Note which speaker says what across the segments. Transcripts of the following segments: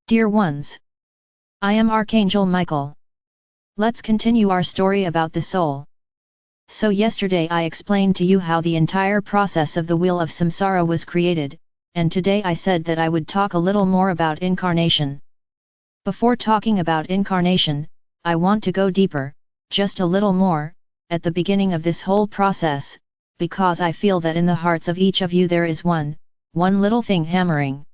Speaker 1: Dear ones, I am Archangel Michael. Let's continue our story about the soul. So yesterday I explained to you how the entire process of the wheel of samsara was created, and today I said that I would talk a little more about incarnation. Before talking about incarnation, I want to go deeper, just a little more, at the beginning of this whole process, because I feel that in the hearts of each of you there is one little thing hammering.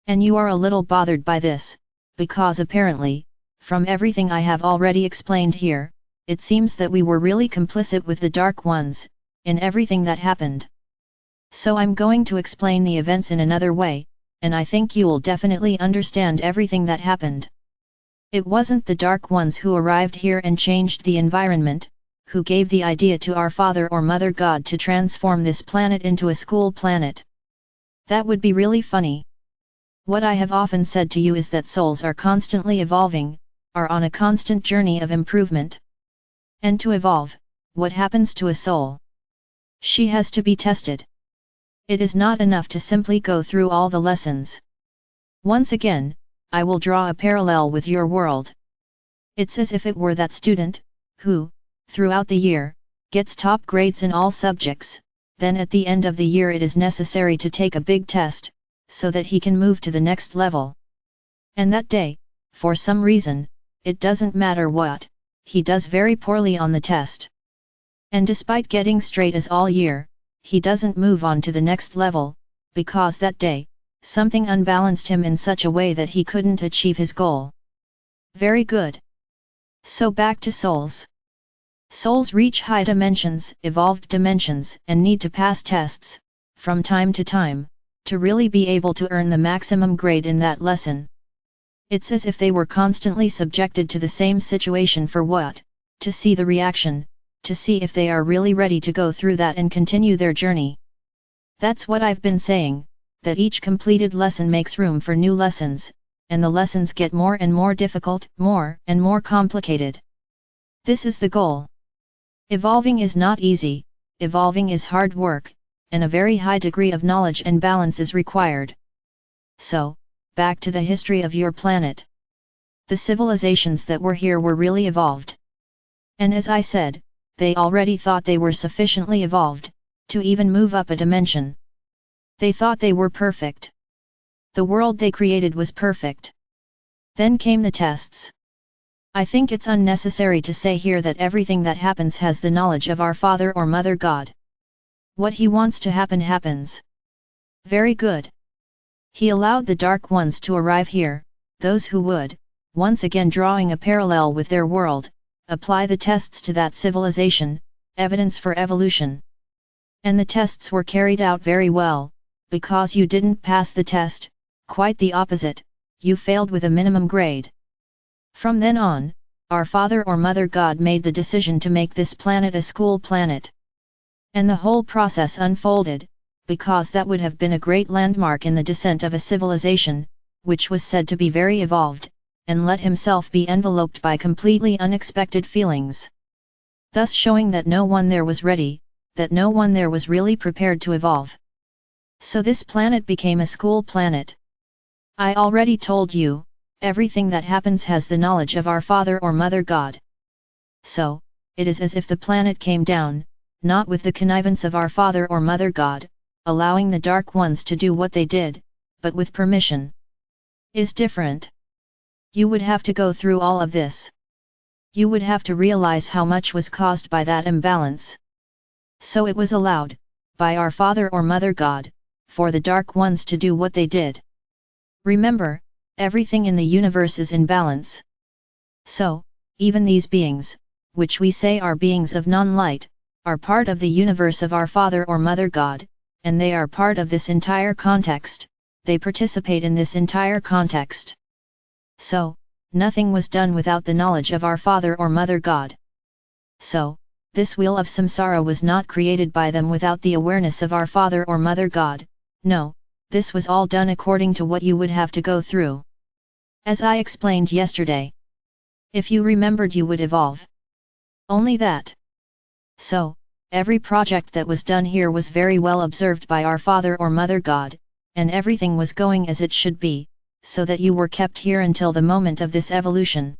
Speaker 1: And you are a little bothered by this, because apparently, from everything I have already explained here, it seems that we were really complicit with the Dark Ones, in everything that happened. So I'm going to explain the events in another way, and I think you'll definitely understand everything that happened. It wasn't the Dark Ones who arrived here and changed the environment, who gave the idea to our Father or Mother God to transform this planet into a school planet. That would be really funny. What I have often said to you is that souls are constantly evolving, are on a constant journey of improvement. And to evolve, what happens to a soul? She has to be tested. It is not enough to simply go through all the lessons. Once again, I will draw a parallel with your world. It's as if it were that student, who, throughout the year, gets top grades in all subjects, then at the end of the year it is necessary to take a big test, so that he can move to the next level. And that day, for some reason, it doesn't matter what, he does very poorly on the test. And despite getting straight A's all year, he doesn't move on to the next level, because that day, something unbalanced him in such a way that he couldn't achieve his goal. Very good. So back to souls. Souls reach high dimensions, evolved dimensions, and need to pass tests, from time to time, to really be able to earn the maximum grade in that lesson. It's as if they were constantly subjected to the same situation for what? To see the reaction, to see if they are really ready to go through that and continue their journey. That's what I've been saying, that each completed lesson makes room for new lessons, and the lessons get more and more difficult, more and more complicated. This is the goal. Evolving is not easy, evolving is hard work, and a very high degree of knowledge and balance is required. So, back to the history of your planet. The civilizations that were here were really evolved. And as I said, they already thought they were sufficiently evolved, to even move up a dimension. They thought they were perfect. The world they created was perfect. Then came the tests. I think it's unnecessary to say here that everything that happens has the knowledge of our Father or Mother God. What He wants to happen happens. Very good. He allowed the Dark Ones to arrive here, those who would, once again drawing a parallel with their world, apply the tests to that civilization, evidence for evolution. And the tests were carried out very well, because you didn't pass the test, quite the opposite, you failed with a minimum grade. From then on, our Father or Mother God made the decision to make this planet a school planet. And the whole process unfolded, because that would have been a great landmark in the descent of a civilization, which was said to be very evolved, and let himself be enveloped by completely unexpected feelings. Thus showing that no one there was ready, that no one there was really prepared to evolve. So this planet became a school planet. I already told you, everything that happens has the knowledge of our Father or Mother God. So, it is as if the planet came down, not with the connivance of our Father or Mother God, allowing the Dark Ones to do what they did, but with permission. Is different. You would have to go through all of this. You would have to realize how much was caused by that imbalance. So it was allowed, by our Father or Mother God, for the Dark Ones to do what they did. Remember, everything in the universe is in balance. So, even these beings, which we say are beings of non-light, are part of the universe of our Father or Mother God, and they are part of this entire context, they participate in this entire context. So, nothing was done without the knowledge of our Father or Mother God. So, this wheel of samsara was not created by them without the awareness of our Father or Mother God, no, this was all done according to what you would have to go through. As I explained yesterday. If you remembered, you would evolve. Only that. So, every project that was done here was very well observed by our Father or Mother God, and everything was going as it should be, so that you were kept here until the moment of this evolution.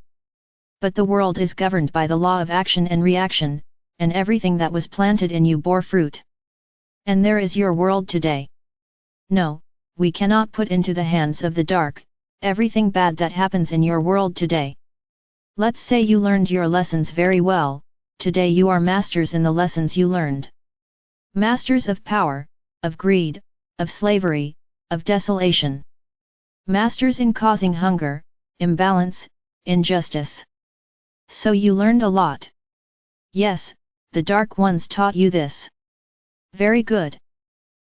Speaker 1: But the world is governed by the law of action and reaction, and everything that was planted in you bore fruit. And there is your world today. No, we cannot put into the hands of the dark everything bad that happens in your world today. Let's say you learned your lessons very well, today you are masters in the lessons you learned. Masters of power, of greed, of slavery, of desolation. Masters in causing hunger, imbalance, injustice. So you learned a lot. Yes, the dark ones taught you this. Very good.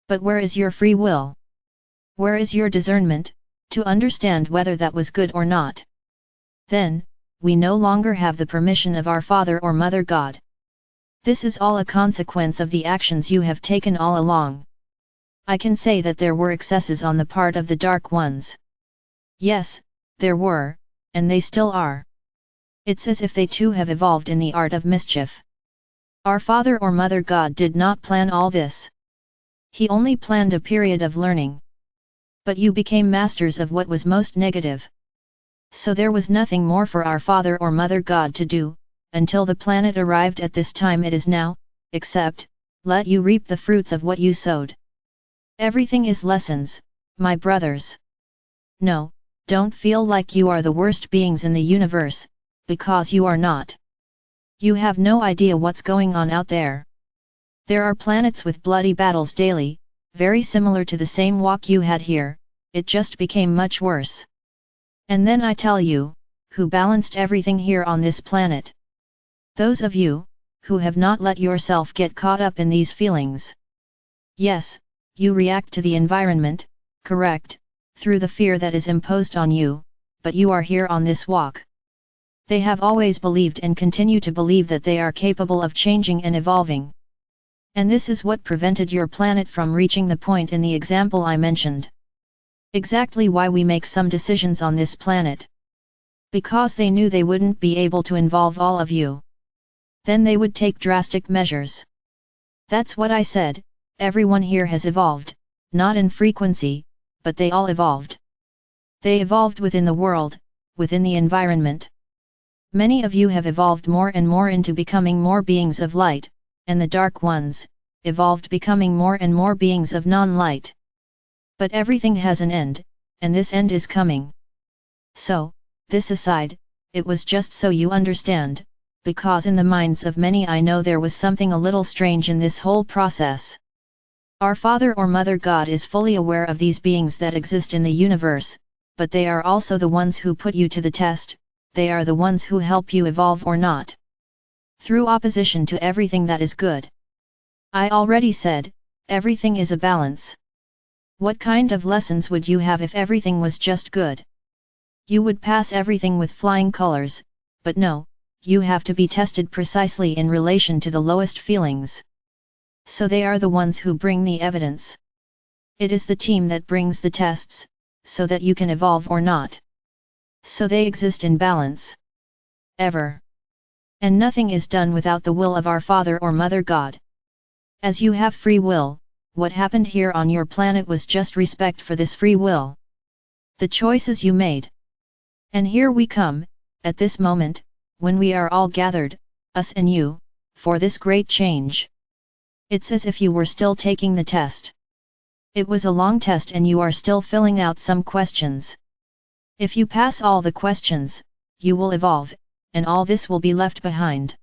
Speaker 1: But where is your free will? Where is your discernment, to understand whether that was good or not? Then, we no longer have the permission of our Father or Mother God. This is all a consequence of the actions you have taken all along. I can say that there were excesses on the part of the dark ones. Yes, there were, and they still are. It's as if they too have evolved in the art of mischief. Our Father or Mother God did not plan all this. He only planned a period of learning. But you became masters of what was most negative. So there was nothing more for our Father or Mother God to do, until the planet arrived at this time it is now, except, let you reap the fruits of what you sowed. Everything is lessons, my brothers. No, don't feel like you are the worst beings in the universe, because you are not. You have no idea what's going on out there. There are planets with bloody battles daily, very similar to the same walk you had here, it just became much worse. And then I tell you, who balanced everything here on this planet? Those of you, who have not let yourself get caught up in these feelings. Yes, you react to the environment, correct, through the fear that is imposed on you, but you are here on this walk. They have always believed and continue to believe that they are capable of changing and evolving. And this is what prevented your planet from reaching the point in the example I mentioned. Exactly why we make some decisions on this planet. Because they knew they wouldn't be able to involve all of you. Then they would take drastic measures. That's what I said, everyone here has evolved, not in frequency, but they all evolved. They evolved within the world, within the environment. Many of you have evolved more and more into becoming more beings of light, and the dark ones, evolved becoming more and more beings of non-light. But everything has an end, and this end is coming. So, this aside, it was just so you understand, because in the minds of many I know there was something a little strange in this whole process. Our Father or Mother God is fully aware of these beings that exist in the universe, but they are also the ones who put you to the test, they are the ones who help you evolve or not. Through opposition to everything that is good. I already said, everything is a balance. What kind of lessons would you have if everything was just good? You would pass everything with flying colors, but no, you have to be tested precisely in relation to the lowest feelings. So they are the ones who bring the evidence. It is the team that brings the tests, so that you can evolve or not. So they exist in balance. Ever. And nothing is done without the will of our Father or Mother God. As you have free will, what happened here on your planet was just respect for this free will. The choices you made. And here we come, at this moment, when we are all gathered, us and you, for this great change. It's as if you were still taking the test. It was a long test and you are still filling out some questions. If you pass all the questions, you will evolve, and all this will be left behind.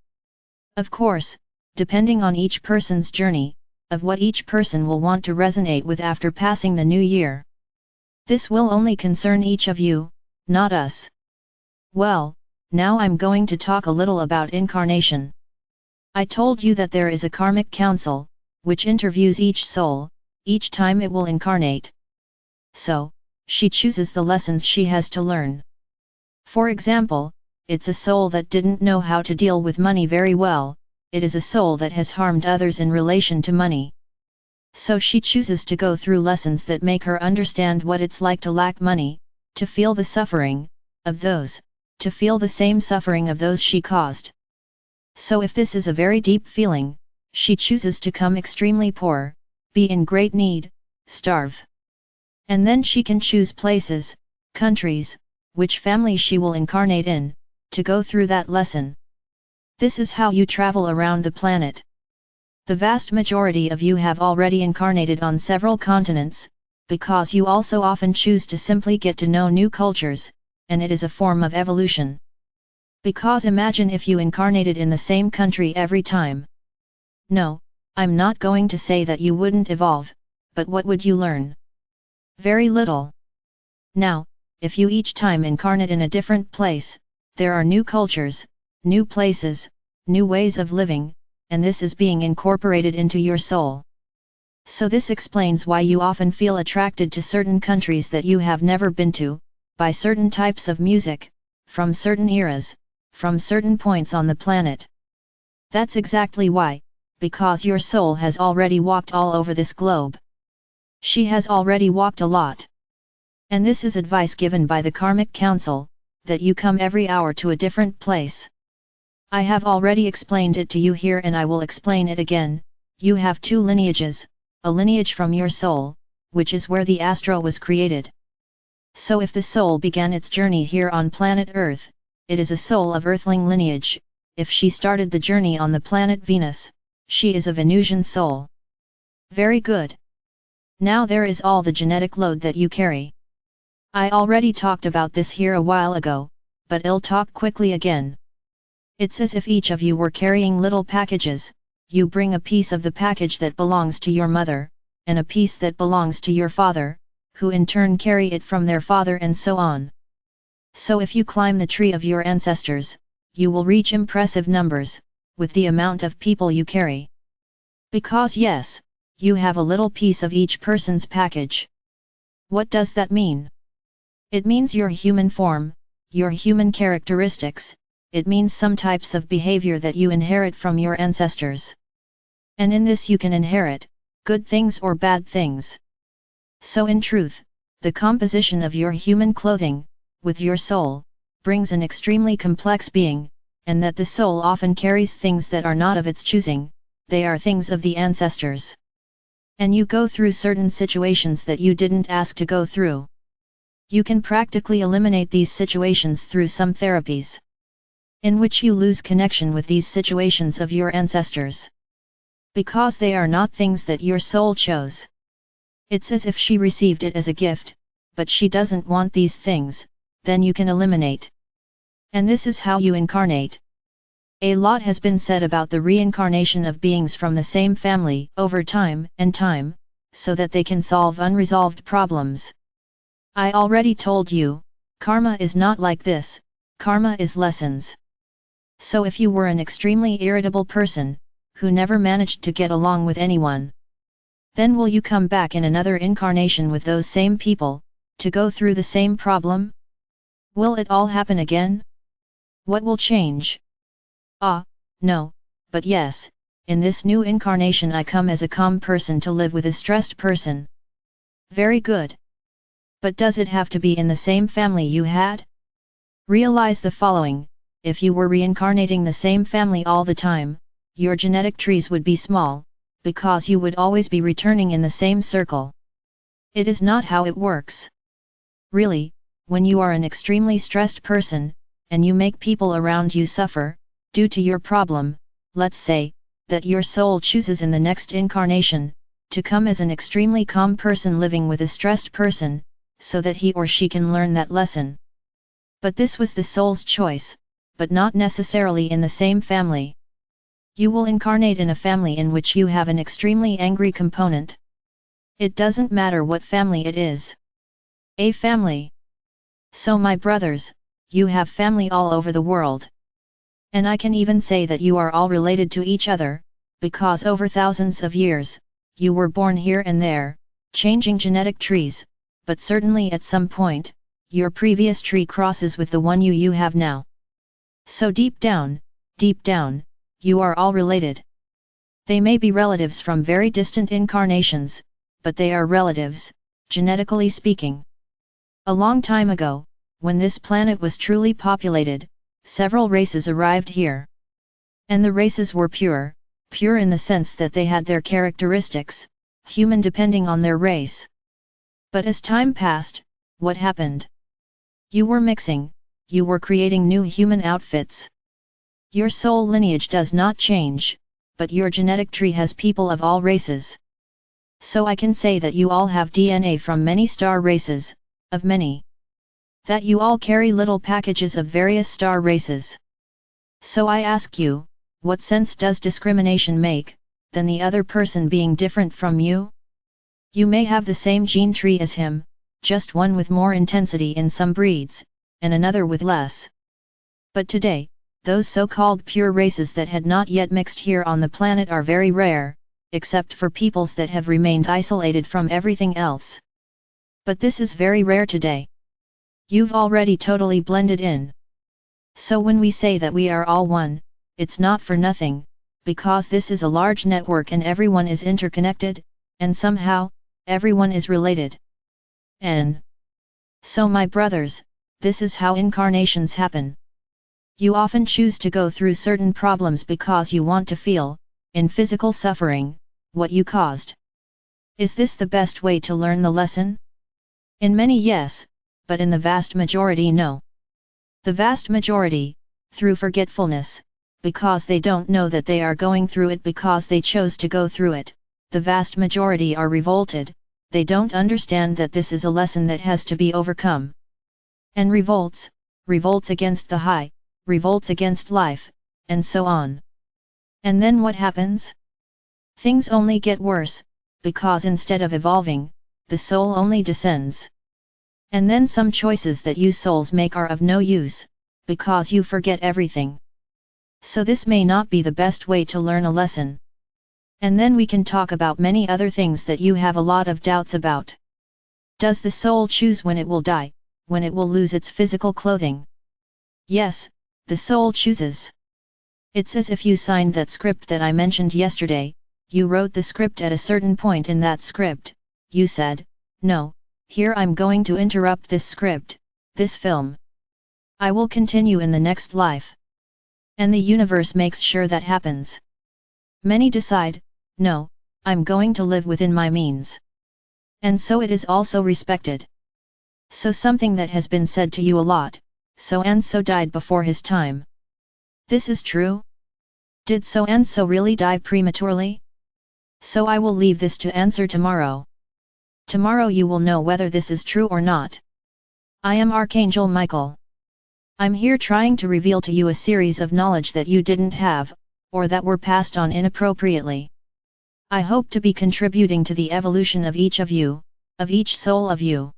Speaker 1: Of course, depending on each person's journey, of what each person will want to resonate with after passing the new year. This will only concern each of you, not us. Well, now I'm going to talk a little about incarnation. I told you that there is a karmic council, which interviews each soul, each time it will incarnate. So, she chooses the lessons she has to learn. For example, it's a soul that didn't know how to deal with money very well, it is a soul that has harmed others in relation to money. So she chooses to go through lessons that make her understand what it's like to lack money, to feel the suffering of those, to feel the same suffering of those she caused. So if this is a very deep feeling, she chooses to come extremely poor, be in great need, starve. And then she can choose places, countries, which family she will incarnate in, to go through that lesson. This is how you travel around the planet. The vast majority of you have already incarnated on several continents, because you also often choose to simply get to know new cultures, and it is a form of evolution. Because imagine if you incarnated in the same country every time. No, I'm not going to say that you wouldn't evolve, but what would you learn? Very little. Now, if you each time incarnate in a different place, there are new cultures, new places, new ways of living, and this is being incorporated into your soul. So this explains why you often feel attracted to certain countries that you have never been to, by certain types of music, from certain eras, from certain points on the planet. That's exactly why, because your soul has already walked all over this globe. She has already walked a lot. And this is advice given by the Karmic Council, that you come every hour to a different place. I have already explained it to you here and I will explain it again. You have two lineages, a lineage from your soul, which is where the astro was created. So if the soul began its journey here on planet Earth, it is a soul of Earthling lineage. If she started the journey on the planet Venus, she is a Venusian soul. Very good. Now there is all the genetic load that you carry. I already talked about this here a while ago, but I'll talk quickly again. It's as if each of you were carrying little packages. You bring a piece of the package that belongs to your mother, and a piece that belongs to your father, who in turn carry it from their father and so on. So if you climb the tree of your ancestors, you will reach impressive numbers, with the amount of people you carry. Because yes, you have a little piece of each person's package. What does that mean? It means your human form, your human characteristics. It means some types of behavior that you inherit from your ancestors. And in this you can inherit, good things or bad things. So in truth, the composition of your human clothing, with your soul, brings an extremely complex being, and that the soul often carries things that are not of its choosing, they are things of the ancestors. And you go through certain situations that you didn't ask to go through. You can practically eliminate these situations through some therapies, in which you lose connection with these situations of your ancestors. Because they are not things that your soul chose. It's as if she received it as a gift, but she doesn't want these things, then you can eliminate. And this is how you incarnate. A lot has been said about the reincarnation of beings from the same family over time and time, so that they can solve unresolved problems. I already told you, karma is not like this, karma is lessons. So if you were an extremely irritable person, who never managed to get along with anyone, then will you come back in another incarnation with those same people, to go through the same problem? Will it all happen again? What will change? No, but yes, in this new incarnation I come as a calm person to live with a stressed person. Very good. But does it have to be in the same family you had? Realize the following. If you were reincarnating the same family all the time, your genetic trees would be small, because you would always be returning in the same circle. It is not how it works. Really, when you are an extremely stressed person, and you make people around you suffer, due to your problem, let's say, that your soul chooses in the next incarnation, to come as an extremely calm person living with a stressed person, so that he or she can learn that lesson. But this was the soul's choice, but not necessarily in the same family. You will incarnate in a family in which you have an extremely angry component. It doesn't matter what family it is. A family. So my brothers, you have family all over the world. And I can even say that you are all related to each other, because over thousands of years, you were born here and there, changing genetic trees, but certainly at some point, your previous tree crosses with the one you have now. So deep down, you are all related. They may be relatives from very distant incarnations, but they are relatives, genetically speaking. A long time ago, when this planet was truly populated, several races arrived here. And the races were pure in the sense that they had their characteristics, human depending on their race. But as time passed, what happened? You were mixing, you were creating new human outfits. Your soul lineage does not change, but your genetic tree has people of all races. So I can say that you all have DNA from many star races, of many. That you all carry little packages of various star races. So I ask you, what sense does discrimination make, than the other person being different from you? You may have the same gene tree as him, just one with more intensity in some breeds, and another with less. But today, those so-called pure races that had not yet mixed here on the planet are very rare, except for peoples that have remained isolated from everything else. But this is very rare today. You've already totally blended in. So when we say that we are all one, it's not for nothing, because this is a large network and everyone is interconnected, and somehow, everyone is related. So my brothers, this is how incarnations happen. You often choose to go through certain problems because you want to feel, in physical suffering, what you caused. Is this the best way to learn the lesson? In many yes, but in the vast majority no. The vast majority, through forgetfulness, because they don't know that they are going through it because they chose to go through it, the vast majority are revolted, they don't understand that this is a lesson that has to be overcome. And revolts against the high, revolts against life, and so on. And then what happens? Things only get worse, because instead of evolving, the soul only descends. And then some choices that you souls make are of no use, because you forget everything. So this may not be the best way to learn a lesson. And then we can talk about many other things that you have a lot of doubts about. Does the soul choose when it will die, when it will lose its physical clothing? Yes, the soul chooses. It's as if you signed that script that I mentioned yesterday, you wrote the script at a certain point in that script, you said, no, here I'm going to interrupt this script, this film. I will continue in the next life. And the universe makes sure that happens. Many decide, no, I'm going to live within my means. And so it is also respected. So something that has been said to you a lot, so and so died before his time. This is true? Did so and so really die prematurely? So I will leave this to answer tomorrow. Tomorrow you will know whether this is true or not. I am Archangel Michael. I'm here trying to reveal to you a series of knowledge that you didn't have, or that were passed on inappropriately. I hope to be contributing to the evolution of each of you, of each soul of you.